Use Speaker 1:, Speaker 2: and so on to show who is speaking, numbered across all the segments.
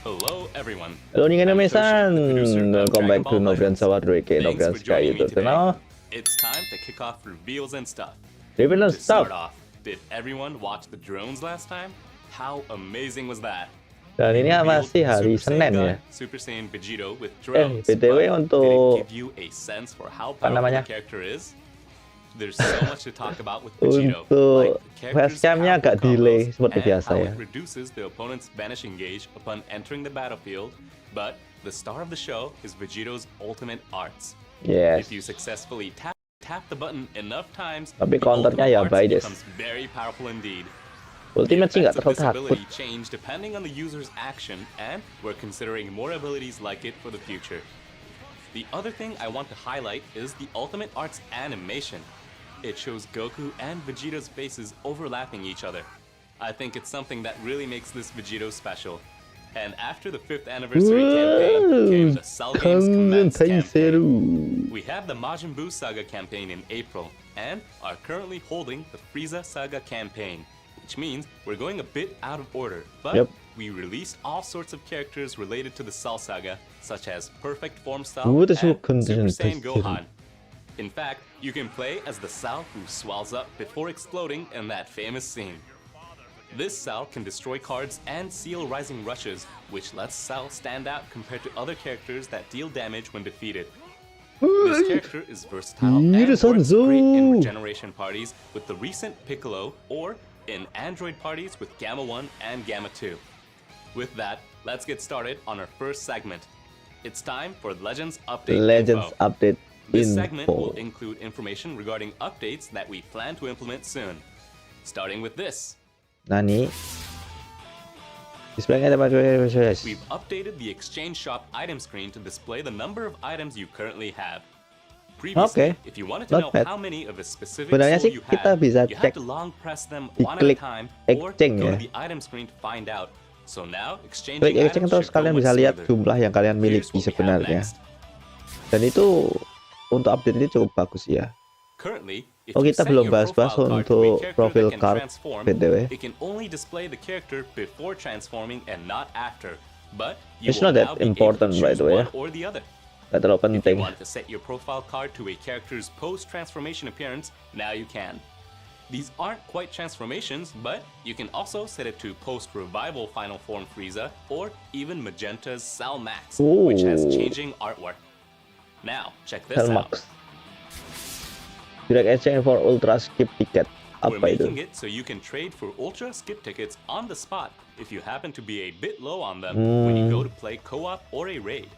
Speaker 1: Hello everyone.
Speaker 2: Halo nih
Speaker 1: I'm Toshi,
Speaker 2: Indonesia,
Speaker 1: the producer of
Speaker 2: welcome back to
Speaker 1: Dragon Ball
Speaker 2: Nobrian
Speaker 1: Legends.
Speaker 2: Sawadrike,
Speaker 1: Thanks
Speaker 2: Nobrian
Speaker 1: for
Speaker 2: Sky
Speaker 1: joining me
Speaker 2: YouTube
Speaker 1: today.
Speaker 2: channel.
Speaker 1: It's time to kick off reveals and stuff.
Speaker 2: Reveal
Speaker 1: To start
Speaker 2: stuff.
Speaker 1: off, did everyone watch the drones last time? How amazing was that?
Speaker 2: Dan ini
Speaker 1: Revealed
Speaker 2: masih hari
Speaker 1: Super Saiyan
Speaker 2: Senin ya.
Speaker 1: God, Super Saiyan Vegito with drones.
Speaker 2: BTW
Speaker 1: but
Speaker 2: untuk
Speaker 1: did it give you a sense for how
Speaker 2: apa
Speaker 1: powerful the
Speaker 2: namanya?
Speaker 1: character is? There's so much to talk about with Vegito,
Speaker 2: Untuk
Speaker 1: like the character's
Speaker 2: facecamnya agak
Speaker 1: powerful
Speaker 2: delay
Speaker 1: combos
Speaker 2: seperti
Speaker 1: and
Speaker 2: biasa
Speaker 1: how
Speaker 2: ya.
Speaker 1: it reduces the opponent's vanishing gauge upon entering the battlefield. But the star of the show is Vegito's ultimate arts.
Speaker 2: Yes.
Speaker 1: If you successfully tap the button enough times,
Speaker 2: Tapi
Speaker 1: the
Speaker 2: counternya
Speaker 1: ultimate
Speaker 2: ya
Speaker 1: arts
Speaker 2: baik des.
Speaker 1: becomes very powerful indeed.
Speaker 2: Ultimate sih nggak
Speaker 1: The effects of
Speaker 2: terlalu
Speaker 1: this
Speaker 2: takut.
Speaker 1: ability change depending on the user's action, and we're considering more abilities like it for the future. The other thing I want to highlight is the ultimate arts animation. It shows Goku and Vegeto's faces overlapping each other. I think it's something that really makes this Vegito special. And after the 5th anniversary campaign came the Cell Games Commands campaign. We have the Majin Buu Saga campaign in April, and are currently holding the FRIEZA Saga campaign, which means we're going a bit out of order, but we released all sorts of characters related to the Cell Saga, such as Perfect Form Cell and Super Saiyan Gohan. In fact, you can play as the Cell who swells up before exploding in that famous scene. This Cell can destroy cards and seal rising rushes, which lets Cell stand out compared to other characters that deal damage when defeated. This character is versatile and works great in regeneration parties with the recent Piccolo or in Android parties with Gamma 1 and Gamma 2. With that, let's get started on our first segment. It's time for Legends Update info.
Speaker 2: Update.
Speaker 1: This segment will include information regarding updates that we plan to implement soon. Starting with this.
Speaker 2: Nani? We've
Speaker 1: updated the exchange shop item screen to display the number of items you currently have. Previously, if you wanted to know how many of a specific soul you had to long press them one at a time or go to the item screen to find out. So now, exchanging items
Speaker 2: terus kalian bisa lihat jumlah yang kalian miliki sebenarnya. Dan itu untuk update ini cukup bagus ya. Oh, kita belum bahas-bahas untuk profile card BTW. It's not that important by the way ya. Gak terlalu penting.
Speaker 1: If you want to set your profile card to a character's post-transformation appearance, now you can. These aren't quite transformations, but you can also set it to post-revival final form Frieza, or even Magenta's Cell Max, which has changing artwork. Now, check this out.
Speaker 2: Direct exchange for ultra skip ticket.
Speaker 1: We're making it so you can trade for ultra skip tickets on the spot if you happen to be a bit low on them when you go to play co-op or a raid.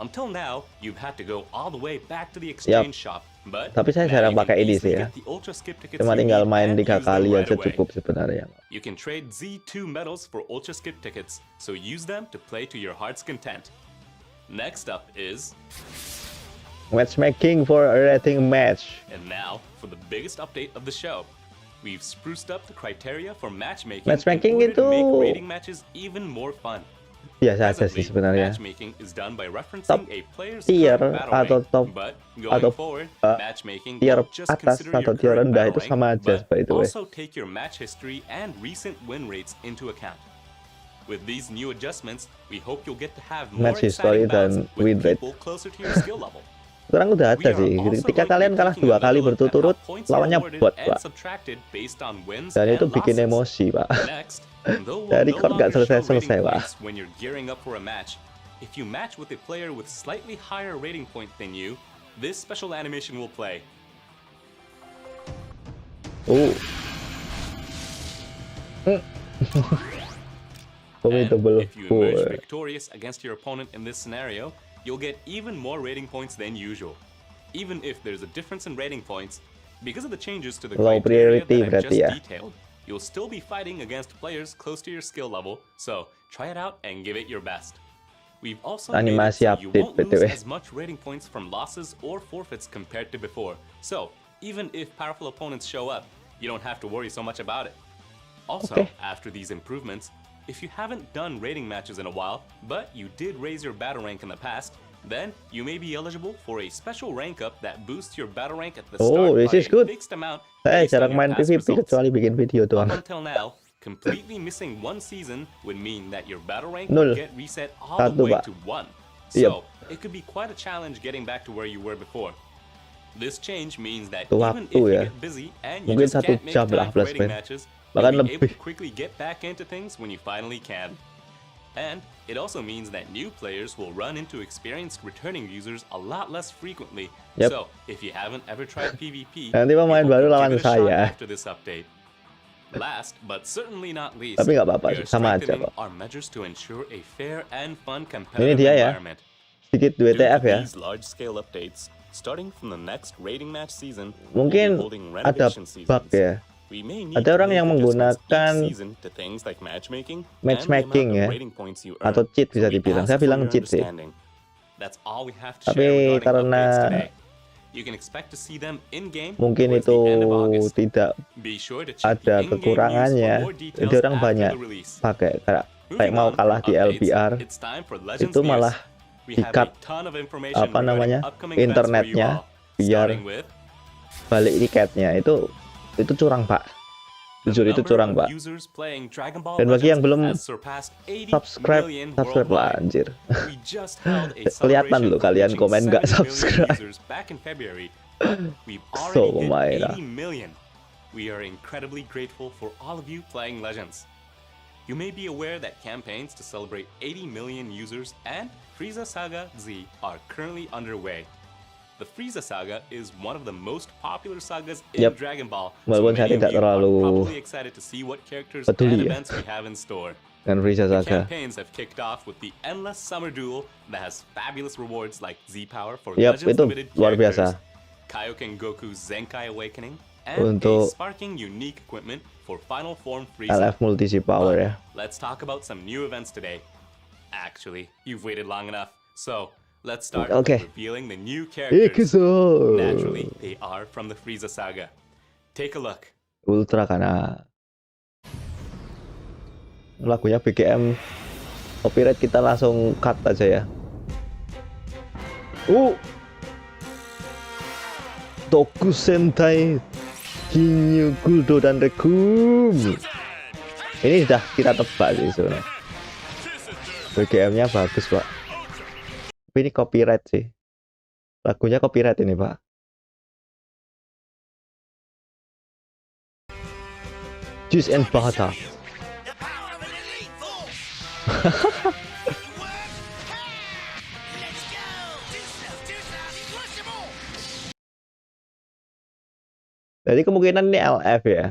Speaker 1: Until now, you've had to go all the way back to the exchange shop, but
Speaker 2: tapi saya jarang pakai ini sih ya. Cuma tinggal main 3 kali aja cukup sebenarnya.
Speaker 1: You can trade Z2 medals for ultra skip tickets, so use them to play to your heart's content. Next up is
Speaker 2: matchmaking for a rating match.
Speaker 1: And now for the biggest update of the show. We've spruced up the criteria for matchmaking
Speaker 2: itu
Speaker 1: to make rating matches even more fun.
Speaker 2: Biasa aja sih sebenarnya.
Speaker 1: Matchmaking is done by referencing a player's
Speaker 2: tier
Speaker 1: atau
Speaker 2: top atau tier atas atau tier rendah itu sama aja by the way.
Speaker 1: Also take your match history and recent win rates into account. With these new adjustments, we hope you'll get to have more
Speaker 2: match history dan win rate.
Speaker 1: Closer to your skill level.
Speaker 2: Sekarang udah ada sih, ketika kalian kalah 2 kali berturut-turut, lawannya bot pak. Dan itu bikin emosi pak. Dari record gak selesai-selesai pak.
Speaker 1: If you match with a player with slightly higher rating point than you, this special animation will play.
Speaker 2: Formidable
Speaker 1: if you emerge victorious against your opponent in this scenario, you'll get even more rating points than usual. Even if there's a difference in rating points, because of the changes to the criteria that I've just detailed, you'll still be fighting against players close to your skill level, so try it out and give it your best. We've also made it so you won't lose as much rating points from losses or forfeits compared to before, so even if powerful opponents show up, you don't have to worry so much about it. Also, after these improvements, if you haven't done rating matches in a while, but you did raise your battle rank in the past, then you may be eligible for a special rank up that boosts your battle rank at the start by a fixed amount.
Speaker 2: Saya jarang main PvP kecuali bikin video doang.
Speaker 1: Until now, Completely missing one season would mean that your battle rank
Speaker 2: Nol.
Speaker 1: would get reset all the way to 1. So, it could be quite a challenge getting back to where you were before. This change means that even if you get busy and you just can't make time for rating matches, you'll be able to quickly get back into things when you finally can. And it also means that new players will run into experienced returning users a lot less frequently. So, if you haven't ever tried PvP,
Speaker 2: nanti pemain baru lawan saya.
Speaker 1: after this update. Last but certainly not least,
Speaker 2: Tapi nggak apa-apa,
Speaker 1: we are
Speaker 2: sama aja
Speaker 1: strengthening
Speaker 2: kok.
Speaker 1: our measures to ensure a fair and fun
Speaker 2: Ini
Speaker 1: competitive
Speaker 2: dia ya,
Speaker 1: environment.
Speaker 2: sedikit
Speaker 1: Due to
Speaker 2: WTF ya.
Speaker 1: these large-scale updates, starting from the next rating match season,
Speaker 2: Mungkin
Speaker 1: we'll be holding
Speaker 2: ada
Speaker 1: renovation
Speaker 2: bug
Speaker 1: seasons.
Speaker 2: ya.
Speaker 1: We may need
Speaker 2: Ada
Speaker 1: to
Speaker 2: orang
Speaker 1: make
Speaker 2: yang
Speaker 1: adjustments each
Speaker 2: menggunakan
Speaker 1: season to things like matchmaking
Speaker 2: matchmaking
Speaker 1: and the
Speaker 2: ya,
Speaker 1: amount of rating points you earn.
Speaker 2: atau cheat bisa
Speaker 1: So we
Speaker 2: dibilang.
Speaker 1: ask
Speaker 2: Saya
Speaker 1: for
Speaker 2: bilang
Speaker 1: your
Speaker 2: cheat sih.
Speaker 1: understanding. That's all we have to share
Speaker 2: Tapi
Speaker 1: regarding
Speaker 2: karena
Speaker 1: updates today. You can expect to see them in-game
Speaker 2: mungkin
Speaker 1: towards
Speaker 2: itu
Speaker 1: the end of August.
Speaker 2: tidak
Speaker 1: Be sure to check
Speaker 2: ada
Speaker 1: the in-game news for
Speaker 2: kekurangannya.
Speaker 1: more details
Speaker 2: Jadi orang
Speaker 1: after
Speaker 2: banyak
Speaker 1: the release.
Speaker 2: pakai kayak
Speaker 1: Moving
Speaker 2: mau
Speaker 1: on
Speaker 2: kalah
Speaker 1: from
Speaker 2: di
Speaker 1: updates,
Speaker 2: LPR,
Speaker 1: it's time for Legends
Speaker 2: itu
Speaker 1: news.
Speaker 2: malah
Speaker 1: We have
Speaker 2: di-cut
Speaker 1: a ton of information
Speaker 2: apa
Speaker 1: regarding
Speaker 2: namanya,
Speaker 1: upcoming events for you
Speaker 2: internetnya,
Speaker 1: all.
Speaker 2: biar
Speaker 1: Starting with
Speaker 2: balik tiketnya. Itu curang Pak. Jujur itu curang Pak. Dan bagi yang belum subscribe lah anjir. Kelihatan loh kalian komen nggak subscribe. So lumayan.
Speaker 1: We are incredibly grateful for all of you playing Legends. You may be aware that campaigns to celebrate 80 million users and FRIEZA Saga Z are currently underway. The FRIEZA Saga is one of the most popular sagas in Dragon Ball, so many of you are probably excited to see what characters and events we have in store.
Speaker 2: Dan FRIEZA
Speaker 1: The
Speaker 2: Saga.
Speaker 1: campaigns have kicked off with the endless summer duel that has fabulous rewards like Z Power for
Speaker 2: Yap,
Speaker 1: Legends
Speaker 2: itu
Speaker 1: limited
Speaker 2: luar
Speaker 1: characters,
Speaker 2: biasa.
Speaker 1: Kaioken Goku's Zenkai Awakening, and
Speaker 2: Untuk
Speaker 1: a sparking unique equipment for Final Form Frieza.
Speaker 2: LF multi power ya.
Speaker 1: Let's talk about some new events today. Actually, you've waited long enough, so let's start with revealing the new characters. Naturally, they are from the FRIEZA Saga. Take a look.
Speaker 2: Ultra karena lagunya BGM copyright, kita langsung cut aja ya. Toku Sentai Ginyu Guldo dan Regum. Ini sudah kita tebak sih sebenarnya. BGM-nya bagus Pak. Tapi ini copyright sih. Lagunya copyright ini Pak. Juice and Butter. Jadi kemungkinan ini LF ya.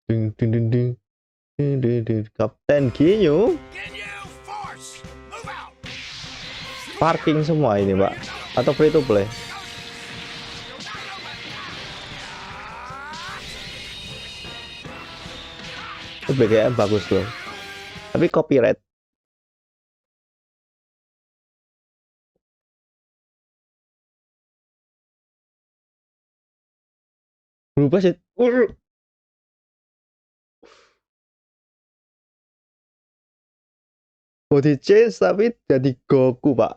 Speaker 2: Ding ding ding ding. Kapten Ginyu. Parking semua ini Pak. Atau free to play? Itu BGM bagus loh. Tapi copyright. Berubah sih. Body change tapi jadi Goku Pak.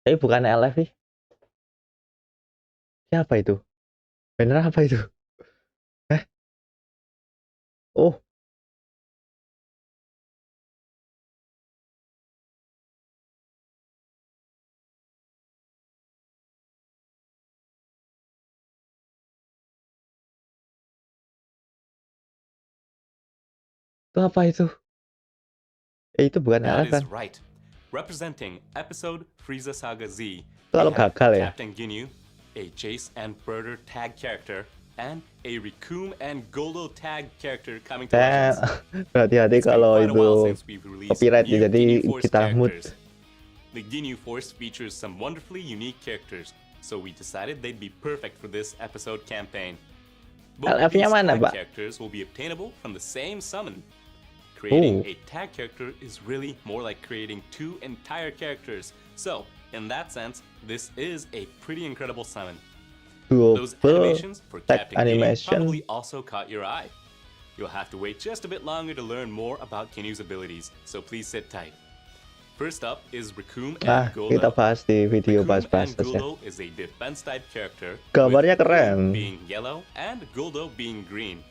Speaker 2: Tapi bukan LF sih. Siapa itu? Bener apa itu? Oh. Itu apa itu? Itu bukan LF kan?
Speaker 1: Right. Representing episode FRIEZA Saga Z,
Speaker 2: kalau gagal ya.
Speaker 1: Captain Ginyu, a Jace and Birder tag character, and a Rikum and Goldo tag character coming to Legends.
Speaker 2: Hati-hati kalau itu copyright jadi kita mood.
Speaker 1: The Ginyu Force features some wonderfully unique characters, so we decided they'd be perfect for this episode campaign. Both of these tag characters will be obtainable from the same summon. Creating a tag character is really more like creating two entire characters, so in that sense, this is a pretty incredible summon. Those animations for Captain Ginyu probably also caught your eye. You'll have to wait just a bit longer to learn more about Ginyu's abilities, so please sit tight. First up is Raccoon
Speaker 2: Ah,
Speaker 1: and
Speaker 2: kita
Speaker 1: Guldo.
Speaker 2: bahas di video
Speaker 1: Raccoon
Speaker 2: bahas-bahas
Speaker 1: and
Speaker 2: ya.
Speaker 1: Guldo is a defense type character,
Speaker 2: Gambarnya
Speaker 1: with Raccoon
Speaker 2: keren.
Speaker 1: being yellow and Guldo being green.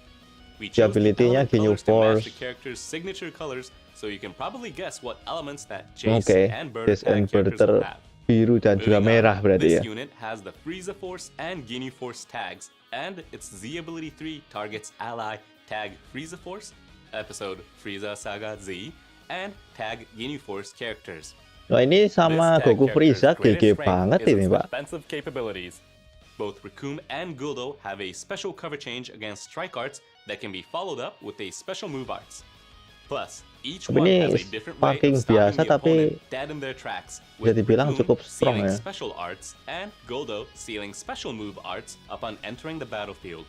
Speaker 1: We
Speaker 2: Di
Speaker 1: chose the
Speaker 2: ability-nya
Speaker 1: element
Speaker 2: Ginyu
Speaker 1: colors to match
Speaker 2: Force.
Speaker 1: the character's signature colors, so you can probably guess what elements that Jace
Speaker 2: Oke,
Speaker 1: and Bird
Speaker 2: Jace and
Speaker 1: tag characters will
Speaker 2: Bird
Speaker 1: have.
Speaker 2: biru dan juga
Speaker 1: Moving on,
Speaker 2: merah berarti
Speaker 1: this
Speaker 2: ya.
Speaker 1: unit has the FRIEZA Force and Ginyu Force tags, and its Z ability 3 targets ally tag FRIEZA Force, episode FRIEZA SAGA Z, and tag Ginyu Force characters.
Speaker 2: Nah, ini sama
Speaker 1: This tag
Speaker 2: Goku
Speaker 1: character's
Speaker 2: Frieza
Speaker 1: greatest
Speaker 2: GG
Speaker 1: strength
Speaker 2: banget
Speaker 1: is
Speaker 2: ini,
Speaker 1: its
Speaker 2: Pak.
Speaker 1: defensive capabilities. Both Raccoon and Guldo have a special cover change against strike arts that can be followed up with a special move arts. Plus, each
Speaker 2: Tapi
Speaker 1: one
Speaker 2: ini
Speaker 1: has a different way
Speaker 2: fucking
Speaker 1: of stopping
Speaker 2: biasa,
Speaker 1: the
Speaker 2: tapi
Speaker 1: opponent dead in their tracks,
Speaker 2: bisa
Speaker 1: with
Speaker 2: dibilang
Speaker 1: Raccoon
Speaker 2: cukup strong
Speaker 1: sealing
Speaker 2: ya.
Speaker 1: special arts and Guldo sealing special move arts upon entering the battlefield.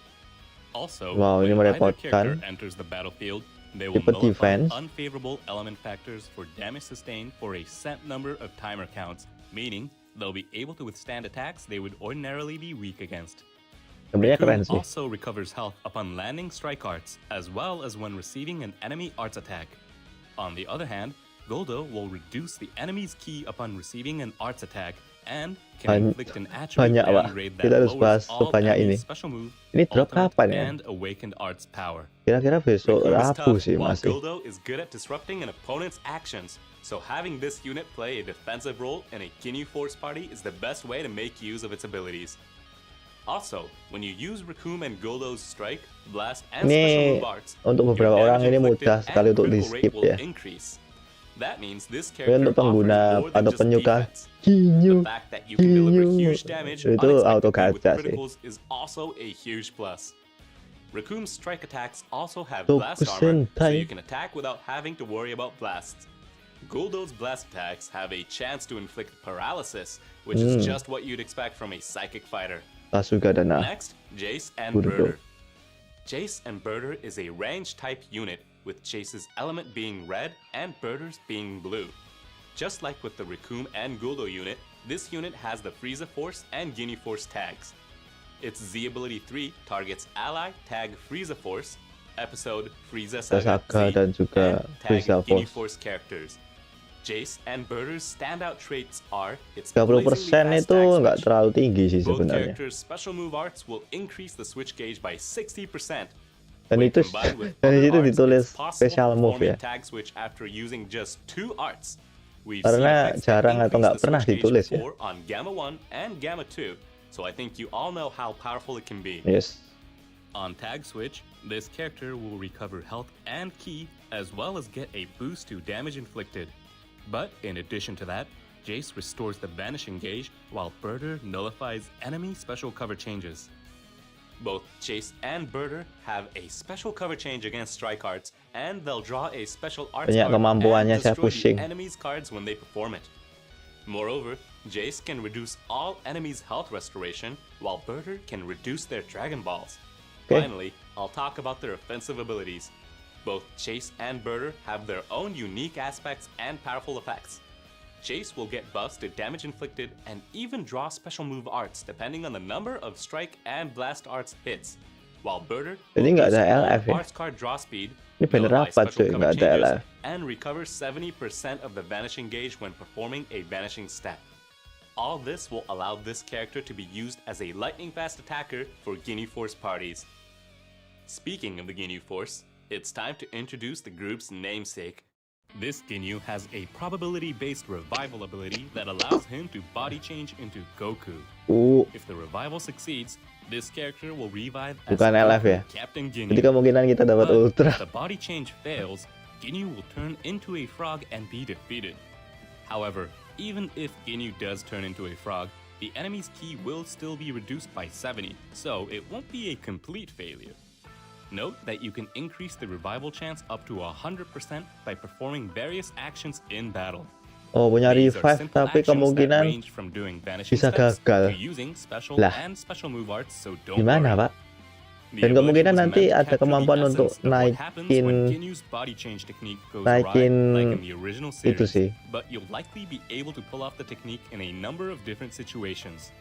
Speaker 1: Also,
Speaker 2: Wow, ini
Speaker 1: when either
Speaker 2: merepotkan.
Speaker 1: character enters the battlefield, they will
Speaker 2: Tipe
Speaker 1: nullify
Speaker 2: defense.
Speaker 1: unfavorable element factors for damage sustained for a set number of timer counts, meaning they'll be able to withstand attacks they would ordinarily be weak against.
Speaker 2: Gambarnya keren
Speaker 1: Raccoon
Speaker 2: sih.
Speaker 1: also recovers health upon landing strike arts, as well as when receiving an enemy arts attack. On the other hand, Guldo will reduce the enemy's ki upon receiving an arts attack, and can inflict an attribute
Speaker 2: banyak, Pak.
Speaker 1: downgrade
Speaker 2: Kita
Speaker 1: that
Speaker 2: harus bahas
Speaker 1: lowers all
Speaker 2: sebanyak
Speaker 1: enemies'
Speaker 2: ini.
Speaker 1: special move,
Speaker 2: Ini drop
Speaker 1: ultimate,
Speaker 2: kapan ya?
Speaker 1: and awakened arts power.
Speaker 2: Kira-kira besok
Speaker 1: Raccoon is
Speaker 2: Rabu
Speaker 1: tough,
Speaker 2: sih
Speaker 1: while
Speaker 2: masih.
Speaker 1: Guldo is good at disrupting an opponent's actions, so having this unit play a defensive role in a Ginyu Force party is the best way to make use of its abilities. Also, when you use Raccoon and Guldo's strike, blast, and special
Speaker 2: Ini
Speaker 1: move arts,
Speaker 2: untuk
Speaker 1: your
Speaker 2: beberapa orang
Speaker 1: damage
Speaker 2: ini
Speaker 1: inflicted
Speaker 2: mudah sekali
Speaker 1: and
Speaker 2: untuk di
Speaker 1: critical rate
Speaker 2: skip
Speaker 1: will
Speaker 2: ya.
Speaker 1: increase. That means this
Speaker 2: Tapi
Speaker 1: character
Speaker 2: untuk pengguna
Speaker 1: offers more than
Speaker 2: atau
Speaker 1: just
Speaker 2: penyuka
Speaker 1: defense.
Speaker 2: Ginyu,
Speaker 1: The fact that you can deliver
Speaker 2: Ginyu
Speaker 1: huge damage
Speaker 2: itu auto
Speaker 1: unexpectedly with
Speaker 2: gacha sih.
Speaker 1: criticals is also a huge plus. Raccoon's strike attacks also have blast armor, so you can attack without having to worry about blasts. Guldo's blast attacks have a chance to inflict paralysis, which is just what you'd expect from a psychic fighter.
Speaker 2: Sasuga dan
Speaker 1: Next, Jace and
Speaker 2: Guldo.
Speaker 1: Birder. Jace and Birder is a range type unit, with Jace's element being red and Birder's being blue. Just like with the Raccoon and Guldo unit, this unit has the FRIEZA Force and Ginyu Force tags. Its Z ability 3 targets ally tag FRIEZA Force, episode FRIEZA SAGA
Speaker 2: SAGA
Speaker 1: Z,
Speaker 2: dan juga
Speaker 1: and tag
Speaker 2: FRIEZA
Speaker 1: Ginyu
Speaker 2: Force.
Speaker 1: Force characters. Jace and Birder's standout traits are its
Speaker 2: 30%
Speaker 1: blazingly fast
Speaker 2: itu
Speaker 1: tag
Speaker 2: nggak
Speaker 1: switch.
Speaker 2: terlalu tinggi sih
Speaker 1: Both
Speaker 2: sebenarnya.
Speaker 1: characters' special move arts will increase the switch gauge by 60%.
Speaker 2: Dan
Speaker 1: When
Speaker 2: itu
Speaker 1: combined with
Speaker 2: dan
Speaker 1: other
Speaker 2: itu
Speaker 1: arts,
Speaker 2: ditulis
Speaker 1: it's possible
Speaker 2: special
Speaker 1: to
Speaker 2: move
Speaker 1: perform a
Speaker 2: ya.
Speaker 1: tag switch after using just 2 arts. We've
Speaker 2: Karena
Speaker 1: seen effects that
Speaker 2: jarang atau
Speaker 1: increase
Speaker 2: nggak
Speaker 1: the
Speaker 2: pernah
Speaker 1: switch gauge
Speaker 2: ditulis ya.
Speaker 1: before on Gamma 1 and Gamma 2, so I think you all know how powerful it can be.
Speaker 2: Yes.
Speaker 1: On tag switch, this character will recover health and ki, as well as get a boost to damage inflicted. But in addition to that, Jace restores the vanishing gauge, while Birder nullifies enemy special cover changes. Both Jace and Birder have a special cover change against strike arts, and they'll draw a special arts
Speaker 2: Banyak
Speaker 1: card
Speaker 2: kemampuannya
Speaker 1: and
Speaker 2: saya
Speaker 1: destroy
Speaker 2: pusing.
Speaker 1: the enemy's cards when they perform it. Moreover, Jace can reduce all enemies' health restoration, while Birder can reduce their Dragon Balls.
Speaker 2: Okay.
Speaker 1: Finally, I'll talk about their offensive abilities. Both Jace and Birder have their own unique aspects and powerful effects. Jace will get buffs to damage inflicted and even draw special move arts depending on the number of strike and blast arts hits, while Birder will
Speaker 2: Jadi nggak
Speaker 1: boost
Speaker 2: ada
Speaker 1: all
Speaker 2: LF ya?
Speaker 1: arts card draw speed,
Speaker 2: Ini bener
Speaker 1: nullify
Speaker 2: apa
Speaker 1: special
Speaker 2: cuy,
Speaker 1: cover
Speaker 2: nggak ada
Speaker 1: changes,
Speaker 2: LF.
Speaker 1: and recover 70% of the vanishing gauge when performing a vanishing step. All this will allow this character to be used as a lightning fast attacker for Ginyu Force parties. Speaking of the Ginyu Force, it's time to introduce the group's namesake. This Ginyu has a probability-based revival ability that allows him to body change into Goku. If the revival succeeds, this character will revive as
Speaker 2: Bukan LF ya?
Speaker 1: Goku Captain
Speaker 2: Jadi
Speaker 1: Ginyu.
Speaker 2: kemungkinan kita dapat
Speaker 1: But
Speaker 2: ultra.
Speaker 1: if the body change fails, Ginyu will turn into a frog and be defeated. However, even if Ginyu does turn into a frog, the enemy's ki will still be reduced by 70, so it won't be a complete failure. Note that you can increase the revival chance up to 100% by performing various actions in battle.
Speaker 2: Oh, punya
Speaker 1: These are
Speaker 2: revive
Speaker 1: simple
Speaker 2: tapi
Speaker 1: actions that
Speaker 2: kemungkinan
Speaker 1: range from doing vanishing
Speaker 2: bisa
Speaker 1: steps
Speaker 2: gagal.
Speaker 1: to using special
Speaker 2: Lah.
Speaker 1: and special move arts, so don't
Speaker 2: Gimana,
Speaker 1: worry.
Speaker 2: Pak?
Speaker 1: The
Speaker 2: Dan
Speaker 1: ability
Speaker 2: kemungkinan
Speaker 1: was
Speaker 2: nanti
Speaker 1: meant to
Speaker 2: ada
Speaker 1: capture the
Speaker 2: kemampuan untuk
Speaker 1: essence of what happens when
Speaker 2: naikin
Speaker 1: Ginyu's body change technique goes awry,
Speaker 2: naikin
Speaker 1: like in the original
Speaker 2: itu
Speaker 1: series,
Speaker 2: sih.
Speaker 1: but you'll likely be able to pull off the technique in a number of different situations.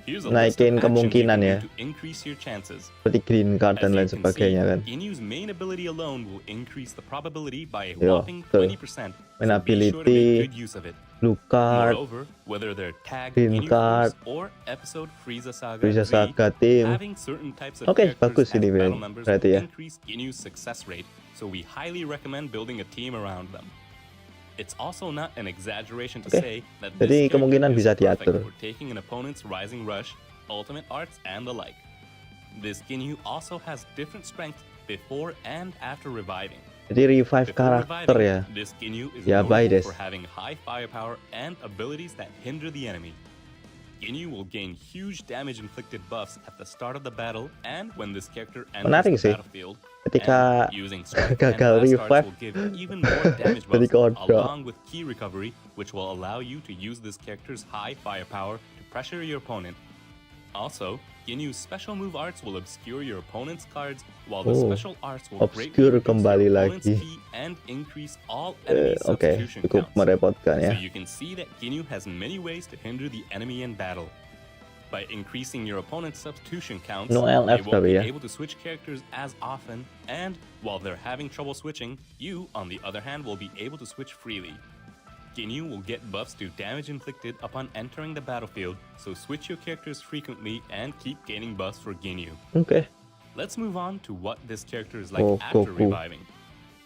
Speaker 2: naikin kemungkinan ya,
Speaker 1: to increase your chances.
Speaker 2: seperti green card dan lain sebagainya kan.
Speaker 1: Ginyu's main ability alone will increase the probability by a
Speaker 2: Yo,
Speaker 1: whopping
Speaker 2: betul.
Speaker 1: 20%.
Speaker 2: Main
Speaker 1: So be sure to make
Speaker 2: ability,
Speaker 1: good use of it.
Speaker 2: blue card,
Speaker 1: Moreover, whether they're tagged
Speaker 2: green
Speaker 1: Ginyu
Speaker 2: card,
Speaker 1: Force or episode FRIEZA Saga
Speaker 2: FRIEZA
Speaker 1: Z,
Speaker 2: Saga team.
Speaker 1: having certain types of
Speaker 2: Oke,
Speaker 1: characters
Speaker 2: bagus
Speaker 1: as
Speaker 2: ini
Speaker 1: battle members
Speaker 2: berarti
Speaker 1: will
Speaker 2: ya.
Speaker 1: increase Ginyu's success rate, so we highly recommend building a team around them. It's also not an exaggeration to say that this
Speaker 2: Jadi
Speaker 1: character
Speaker 2: kemungkinan
Speaker 1: is
Speaker 2: bisa
Speaker 1: perfect
Speaker 2: diatur.
Speaker 1: for taking an opponent's Rising Rush, ultimate arts, and the like. This Ginyu also has different strength before and after reviving.
Speaker 2: Jadi revive
Speaker 1: Before
Speaker 2: karakter ya.
Speaker 1: reviving, this Ginyu is
Speaker 2: Ya,
Speaker 1: notable
Speaker 2: baik, Des.
Speaker 1: for having high firepower and abilities that hinder the enemy. Ginyu will gain huge damage inflicted buffs at the start of the battle and when this character enters
Speaker 2: Menarik
Speaker 1: the
Speaker 2: sih.
Speaker 1: battlefield.
Speaker 2: Ketika
Speaker 1: And using strike and
Speaker 2: gagal
Speaker 1: blast
Speaker 2: revive,
Speaker 1: arts will give even more damage
Speaker 2: jadi
Speaker 1: buffs
Speaker 2: kodok.
Speaker 1: along with key recovery, which will allow you to use this character's high firepower to pressure your opponent. Also, Ginyu's special move arts will obscure your opponent's cards, while the special arts will greatly
Speaker 2: obscure
Speaker 1: reduce
Speaker 2: kembali
Speaker 1: your opponent's
Speaker 2: lagi.
Speaker 1: key and increase all enemy
Speaker 2: Oke,
Speaker 1: substitution
Speaker 2: cukup
Speaker 1: counts.
Speaker 2: merepotkan ya.
Speaker 1: So you can see that Ginyu has many ways to hinder the enemy in battle. By increasing your opponent's substitution counts,
Speaker 2: No
Speaker 1: they
Speaker 2: LF
Speaker 1: won't
Speaker 2: tapi
Speaker 1: be
Speaker 2: ya.
Speaker 1: able to switch characters as often, and while they're having trouble switching, you, on the other hand, will be able to switch freely. Ginyu will get buffs to damage inflicted upon entering the battlefield, so switch your characters frequently and keep gaining buffs for Ginyu.
Speaker 2: Oke.
Speaker 1: Let's move on to what this character is like
Speaker 2: Oh,
Speaker 1: after
Speaker 2: Goku.
Speaker 1: reviving.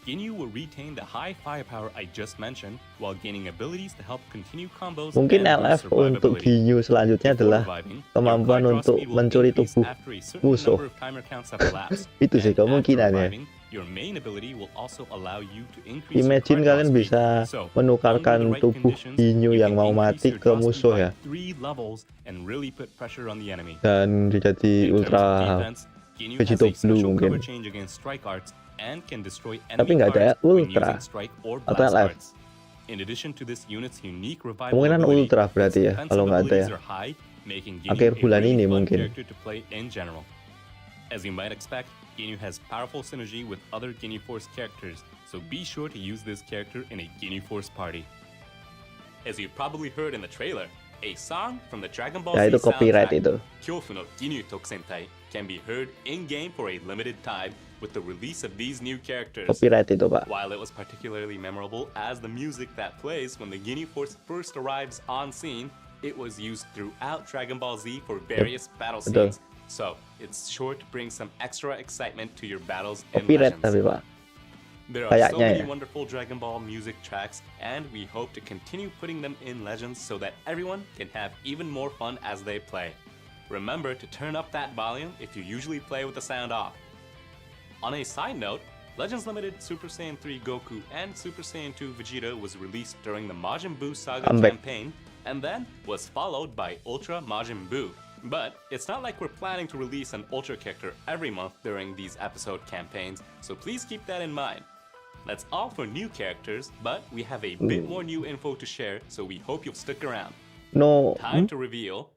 Speaker 1: Ginyu will retain the high firepower I just mentioned, while gaining abilities to help continue combos
Speaker 2: Mungkin
Speaker 1: and
Speaker 2: LF
Speaker 1: boost
Speaker 2: untuk
Speaker 1: survivability.
Speaker 2: Ginyu selanjutnya
Speaker 1: Before
Speaker 2: adalah
Speaker 1: reviving, your
Speaker 2: kemampuan
Speaker 1: card draw
Speaker 2: untuk
Speaker 1: speed will
Speaker 2: mencuri
Speaker 1: increase
Speaker 2: tubuh
Speaker 1: after a certain
Speaker 2: musuh.
Speaker 1: number of timer counts have elapsed.
Speaker 2: Itu sih
Speaker 1: And after
Speaker 2: kemungkinannya.
Speaker 1: reviving, your main ability will also allow you to increase your
Speaker 2: Imagine
Speaker 1: card draw
Speaker 2: kalian
Speaker 1: speed.
Speaker 2: bisa
Speaker 1: So,
Speaker 2: menukarkan
Speaker 1: under the right
Speaker 2: tubuh
Speaker 1: conditions,
Speaker 2: Ginyu
Speaker 1: you
Speaker 2: yang
Speaker 1: can
Speaker 2: mau
Speaker 1: increase
Speaker 2: mati
Speaker 1: your
Speaker 2: ke
Speaker 1: draw speed
Speaker 2: musuh
Speaker 1: by
Speaker 2: ya,
Speaker 1: 3 levels and really put pressure on the enemy.
Speaker 2: dan jadi
Speaker 1: In terms of
Speaker 2: ultra
Speaker 1: defense, Ginyu has
Speaker 2: Vegito
Speaker 1: a special
Speaker 2: Blue
Speaker 1: cover
Speaker 2: mungkin.
Speaker 1: change against strike arts and can destroy
Speaker 2: Tapi
Speaker 1: enemy
Speaker 2: nggak ada
Speaker 1: cards when
Speaker 2: ultra
Speaker 1: using strike or
Speaker 2: atau
Speaker 1: blast
Speaker 2: LF.
Speaker 1: arts. In addition to this unit's unique revival
Speaker 2: Kemungkinan
Speaker 1: ability,
Speaker 2: ultra berarti
Speaker 1: its
Speaker 2: ya,
Speaker 1: defensive
Speaker 2: kalau nggak ada
Speaker 1: abilities
Speaker 2: ya.
Speaker 1: are high, making Ginyu
Speaker 2: Akhir
Speaker 1: a
Speaker 2: bulan
Speaker 1: really
Speaker 2: ini
Speaker 1: fun
Speaker 2: mungkin.
Speaker 1: character to play in general. As you might expect, Ginyu has powerful synergy with other Ginyu Force characters, so be sure to use this character in a Ginyu Force party. As you probably heard in the trailer, a song from the Dragon Ball
Speaker 2: Ya
Speaker 1: Z
Speaker 2: itu copyright
Speaker 1: soundtrack,
Speaker 2: itu.
Speaker 1: Kyofu no Ginyu Tokusentai, can be heard in-game for a limited time with the release of these new characters.
Speaker 2: Copyright itu, Pak.
Speaker 1: While it was particularly memorable as the music that plays when the Ginyu Force first arrives on scene, it was used throughout Dragon Ball Z for various battle
Speaker 2: betul.
Speaker 1: scenes, so it's sure to bring some extra excitement to your battles in
Speaker 2: Copyright
Speaker 1: Legends.
Speaker 2: tapi, Pak.
Speaker 1: There are so
Speaker 2: Kayaknya
Speaker 1: many
Speaker 2: ya.
Speaker 1: wonderful Dragon Ball music tracks, and we hope to continue putting them in Legends so that everyone can have even more fun as they play. Remember to turn up that volume if you usually play with the sound off. On a side note, Legends Limited Super Saiyan 3 Goku and Super Saiyan 2 Vegeta was released during the Majin Buu Saga
Speaker 2: I'm back.
Speaker 1: campaign, and then was followed by Ultra Majin Buu. But it's not like we're planning to release an Ultra character every month during these episode campaigns, so please keep that in mind. That's all for new characters, but we have a bit more new info to share, so we hope you'll stick around.
Speaker 2: No,
Speaker 1: Time to reveal.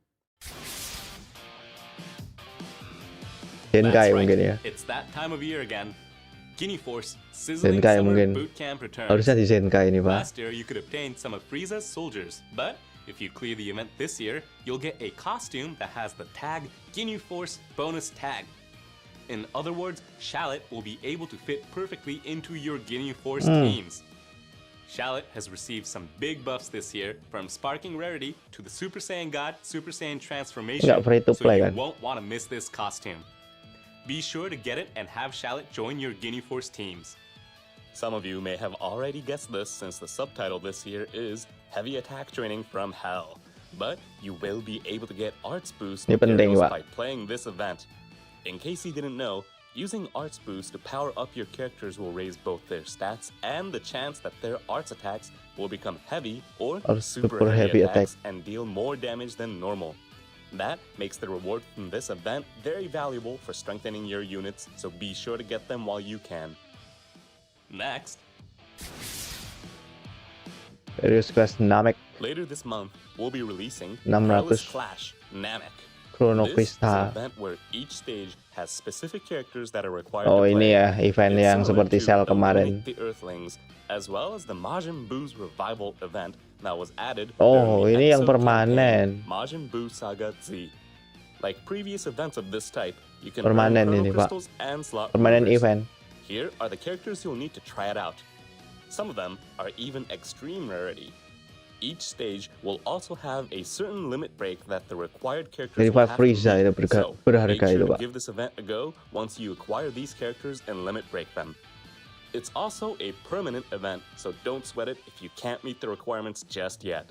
Speaker 2: Zenkai
Speaker 1: That's
Speaker 2: mungkin ya.
Speaker 1: right, it's that time of year again. Ginyu Force Sizzling
Speaker 2: Zenkai
Speaker 1: Summer
Speaker 2: mungkin.
Speaker 1: Boot Camp returns.
Speaker 2: Harusnya di Zenkai ini, Pak.
Speaker 1: Last year, you could obtain some of FRIEZA's soldiers, but if you clear the event this year, you'll get a costume that has the tag Ginyu Force bonus tag. In other words, Shallot will be able to fit perfectly into your Ginyu Force teams. Shallot has received some big buffs this year, from Sparking Rarity to the Super Saiyan God, Super Saiyan Transformation,
Speaker 2: Nggak free to
Speaker 1: so
Speaker 2: play,
Speaker 1: you
Speaker 2: kan?
Speaker 1: won't want to miss this costume. Be sure to get it and have Shallot join your Ginyu Force teams. Some of you may have already guessed this since the subtitle this year is Heavy Attack Training from Hell. But you will be able to get Arts Boost
Speaker 2: Ini penting,
Speaker 1: materials
Speaker 2: Pak.
Speaker 1: by playing this event. In case you didn't know, using Arts Boost to power up your characters will raise both their stats and the chance that their arts attacks will become heavy or super heavy attacks and deal more damage than normal. That makes the reward from this event very valuable for strengthening your units, so be sure to get them while you can. Next,
Speaker 2: Various Quest Namek
Speaker 1: later this month, we'll be releasing
Speaker 2: 600
Speaker 1: Perilous Clash Namek.
Speaker 2: Chrono
Speaker 1: This is an
Speaker 2: Questa.
Speaker 1: event where each stage has specific characters that are required
Speaker 2: Oh,
Speaker 1: to play.
Speaker 2: ini ya, event
Speaker 1: It's
Speaker 2: yang
Speaker 1: similar
Speaker 2: seperti
Speaker 1: to
Speaker 2: Cell
Speaker 1: Illuminate
Speaker 2: kemarin.
Speaker 1: the Earthlings, as well as the Majin Buu's Revival event that was added
Speaker 2: Oh,
Speaker 1: during the
Speaker 2: ini yang
Speaker 1: episode
Speaker 2: permanen.
Speaker 1: campaign, Majin Buu Saga Z. Like previous events of this type, you can
Speaker 2: Permanen
Speaker 1: earn
Speaker 2: ini,
Speaker 1: pearl
Speaker 2: Pak.
Speaker 1: crystals and slot
Speaker 2: Permanen
Speaker 1: rubies.
Speaker 2: event.
Speaker 1: Here are the characters you'll need to try it out. Some of them are even extreme rarity. Each stage will also have a certain limit break that the required characters
Speaker 2: Jadi
Speaker 1: will have to
Speaker 2: FRIEZA
Speaker 1: meet.
Speaker 2: itu
Speaker 1: So,
Speaker 2: berharga
Speaker 1: make
Speaker 2: itu,
Speaker 1: sure to
Speaker 2: Pak.
Speaker 1: give this event a go once you acquire these characters and limit break them. It's also a permanent event, so don't sweat it if you can't meet the requirements just yet.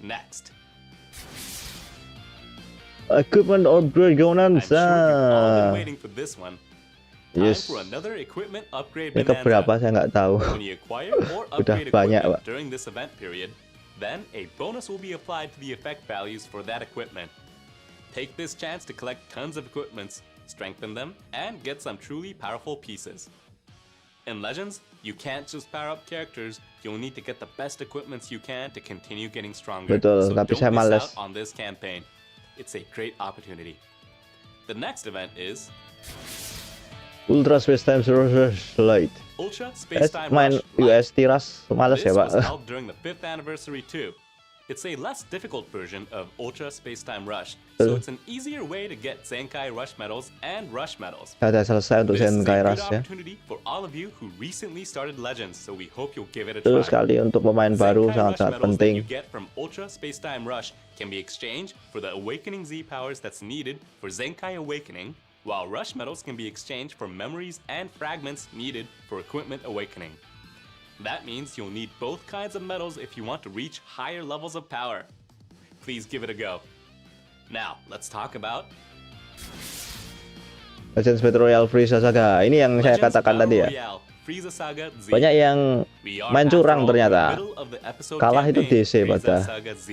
Speaker 1: Next.
Speaker 2: Equipment upgrade
Speaker 1: I'm sure you've all
Speaker 2: bonanza.
Speaker 1: been waiting for this one. Time
Speaker 2: Yes.
Speaker 1: for another equipment upgrade
Speaker 2: Ini keberapa
Speaker 1: bonanza.
Speaker 2: saya nggak tahu.
Speaker 1: When you acquire or upgrade
Speaker 2: banyak,
Speaker 1: equipment
Speaker 2: Pak.
Speaker 1: during this event period, then a bonus will be applied to the effect values for that equipment. Take this chance to collect tons of equipments, strengthen them, and get some truly powerful pieces. In Legends, you can't just power up characters, you'll need to get the best equipments you can to continue getting stronger.
Speaker 2: Betul,
Speaker 1: So
Speaker 2: tapi
Speaker 1: don't
Speaker 2: saya
Speaker 1: miss
Speaker 2: males.
Speaker 1: out on this campaign. It's a great opportunity. The next event is
Speaker 2: Ultra Space Time Research Light.
Speaker 1: Ultra Space Time
Speaker 2: Main
Speaker 1: Rush Light.
Speaker 2: US Tiras males
Speaker 1: This
Speaker 2: ya, Pak.
Speaker 1: was held during the 5th anniversary too. It's a less difficult version of Ultra Space-Time Rush, so it's an easier way to get Zenkai Rush medals and Rush medals.
Speaker 2: Sudah selesai untuk
Speaker 1: This is a
Speaker 2: Zenkai
Speaker 1: good
Speaker 2: Rush ya.
Speaker 1: opportunity for all of you who recently started Legends, so we hope you'll give it a
Speaker 2: Betul
Speaker 1: try.
Speaker 2: sekali untuk pemain baru
Speaker 1: Zenkai Rush
Speaker 2: sangat-sangat
Speaker 1: medals that
Speaker 2: penting.
Speaker 1: you get from Ultra Space-Time Rush can be exchanged for the Awakening Z powers that's needed for Zenkai Awakening, while Rush medals can be exchanged for memories and fragments needed for Equipment Awakening. That means you'll need both kinds of medals if you want to reach higher levels of power. Please give it a go. Now, let's talk about
Speaker 2: Legends Battle Royale FRIEZA SAGA. Ini yang saya
Speaker 1: Legends
Speaker 2: katakan
Speaker 1: Battle
Speaker 2: tadi ya.
Speaker 1: Royale, FRIEZA SAGA Z.
Speaker 2: Banyak yang
Speaker 1: We are,
Speaker 2: main
Speaker 1: after
Speaker 2: curang
Speaker 1: all,
Speaker 2: ternyata.
Speaker 1: in the middle of the episode
Speaker 2: Kalah itu
Speaker 1: campaign,
Speaker 2: DC
Speaker 1: FRIEZA
Speaker 2: pada.
Speaker 1: SAGA Z.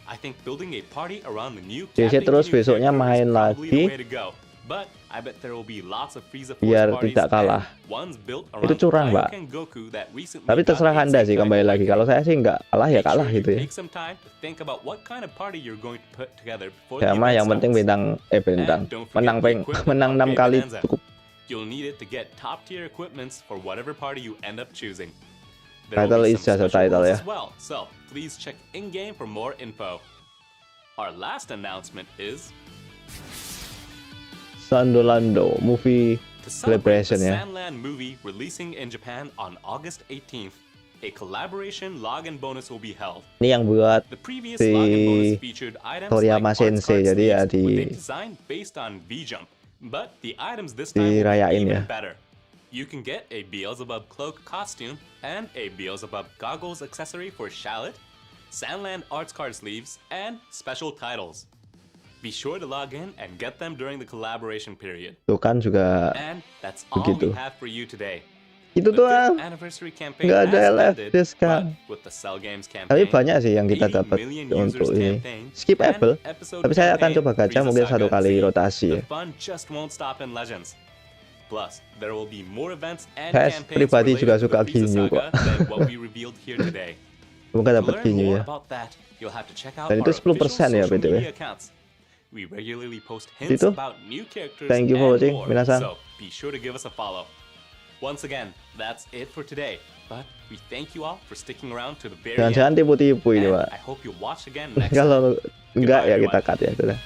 Speaker 1: I think building a party around the new
Speaker 2: DC
Speaker 1: Captain
Speaker 2: terus
Speaker 1: Ginyu
Speaker 2: besoknya
Speaker 1: character
Speaker 2: main
Speaker 1: is probably the
Speaker 2: lagi.
Speaker 1: way to go. But I bet there will be lots of FRIEZA Force
Speaker 2: Biar
Speaker 1: parties
Speaker 2: tidak kalah.
Speaker 1: and ones built
Speaker 2: Itu
Speaker 1: around
Speaker 2: curang, Pak.
Speaker 1: Kaioken Goku that recently
Speaker 2: Tapi
Speaker 1: got
Speaker 2: terserah
Speaker 1: a
Speaker 2: Anda sih
Speaker 1: Zenkai
Speaker 2: kembali lagi.
Speaker 1: Awakening.
Speaker 2: Kalau saya sih nggak kalah ya
Speaker 1: Make
Speaker 2: kalah
Speaker 1: sure you
Speaker 2: gitu ya.
Speaker 1: take some time to think about what kind of party you're going to put together before
Speaker 2: Ya
Speaker 1: the
Speaker 2: mah
Speaker 1: event
Speaker 2: yang penting
Speaker 1: starts.
Speaker 2: bintang
Speaker 1: And don't forget
Speaker 2: menang
Speaker 1: the equipment
Speaker 2: menang 6
Speaker 1: upgrade
Speaker 2: kali
Speaker 1: bonanza.
Speaker 2: cukup.
Speaker 1: You'll need it to get top tier equipments for whatever party you end up choosing. There
Speaker 2: Title
Speaker 1: will be
Speaker 2: is
Speaker 1: some
Speaker 2: just a
Speaker 1: special
Speaker 2: title,
Speaker 1: rules
Speaker 2: ya.
Speaker 1: as well, so please check in-game for more info. Our last announcement is
Speaker 2: Sandolando movie
Speaker 1: to celebrate the
Speaker 2: celebration ya.
Speaker 1: Sandland movie releasing in Japan on August 18th. A collaboration login bonus will be held.
Speaker 2: Ini yang buat
Speaker 1: The previous
Speaker 2: si
Speaker 1: login bonus featured items
Speaker 2: Toriyama
Speaker 1: like arts
Speaker 2: Sensei,
Speaker 1: card
Speaker 2: jadi ya
Speaker 1: sleeves with a
Speaker 2: di-
Speaker 1: design based on V-Jump, but the items this time will be
Speaker 2: dirayain
Speaker 1: even
Speaker 2: ya.
Speaker 1: better. You can get a Beelzebub cloak costume and a Beelzebub goggles accessory for Shallot, Sandland arts card sleeves, and special titles. Be sure to log in and get them during the collaboration period.
Speaker 2: Tuh kan juga
Speaker 1: And that's all
Speaker 2: begitu.
Speaker 1: we have for you today.
Speaker 2: Itu
Speaker 1: The
Speaker 2: doang.
Speaker 1: 5th anniversary campaign
Speaker 2: Nggak ada
Speaker 1: has
Speaker 2: LF
Speaker 1: ended,
Speaker 2: discount.
Speaker 1: but with the Cell Games
Speaker 2: Tapi
Speaker 1: campaign,
Speaker 2: banyak sih yang kita
Speaker 1: 80
Speaker 2: dapat
Speaker 1: million
Speaker 2: untuk
Speaker 1: users
Speaker 2: ini.
Speaker 1: campaign,
Speaker 2: Skippable.
Speaker 1: and episode
Speaker 2: Tapi saya akan
Speaker 1: campaign,
Speaker 2: coba gacha
Speaker 1: FRIEZA
Speaker 2: mungkin
Speaker 1: SAGA
Speaker 2: 1 kali
Speaker 1: Z.
Speaker 2: rotasi ya.
Speaker 1: The fun just won't stop in Legends. Plus, there will be more events and
Speaker 2: Saya
Speaker 1: campaigns
Speaker 2: pribadi juga
Speaker 1: related to
Speaker 2: suka
Speaker 1: the FRIEZA
Speaker 2: Ginyu,
Speaker 1: SAGA
Speaker 2: kok.
Speaker 1: than what we revealed here today.
Speaker 2: Semoga
Speaker 1: To
Speaker 2: dapat
Speaker 1: learn
Speaker 2: Ginyu
Speaker 1: more
Speaker 2: ya.
Speaker 1: about that, you'll have to check out
Speaker 2: Dan
Speaker 1: our
Speaker 2: itu 10%
Speaker 1: official
Speaker 2: ya,
Speaker 1: social
Speaker 2: BTW.
Speaker 1: media accounts. We regularly post hints
Speaker 2: Itu.
Speaker 1: about new characters
Speaker 2: Thank you for
Speaker 1: and
Speaker 2: watching,
Speaker 1: more,
Speaker 2: minasan.
Speaker 1: so be sure to give us a follow. Once again, that's it for today. But we thank you all for sticking around to the very
Speaker 2: Jangan-jangan
Speaker 1: end.
Speaker 2: tipu-tipu ini,
Speaker 1: And
Speaker 2: Pak.
Speaker 1: I hope you'll watch again next time.
Speaker 2: Kalau enggak
Speaker 1: Goodbye,
Speaker 2: ya kita
Speaker 1: everyone.
Speaker 2: cut ya sudah.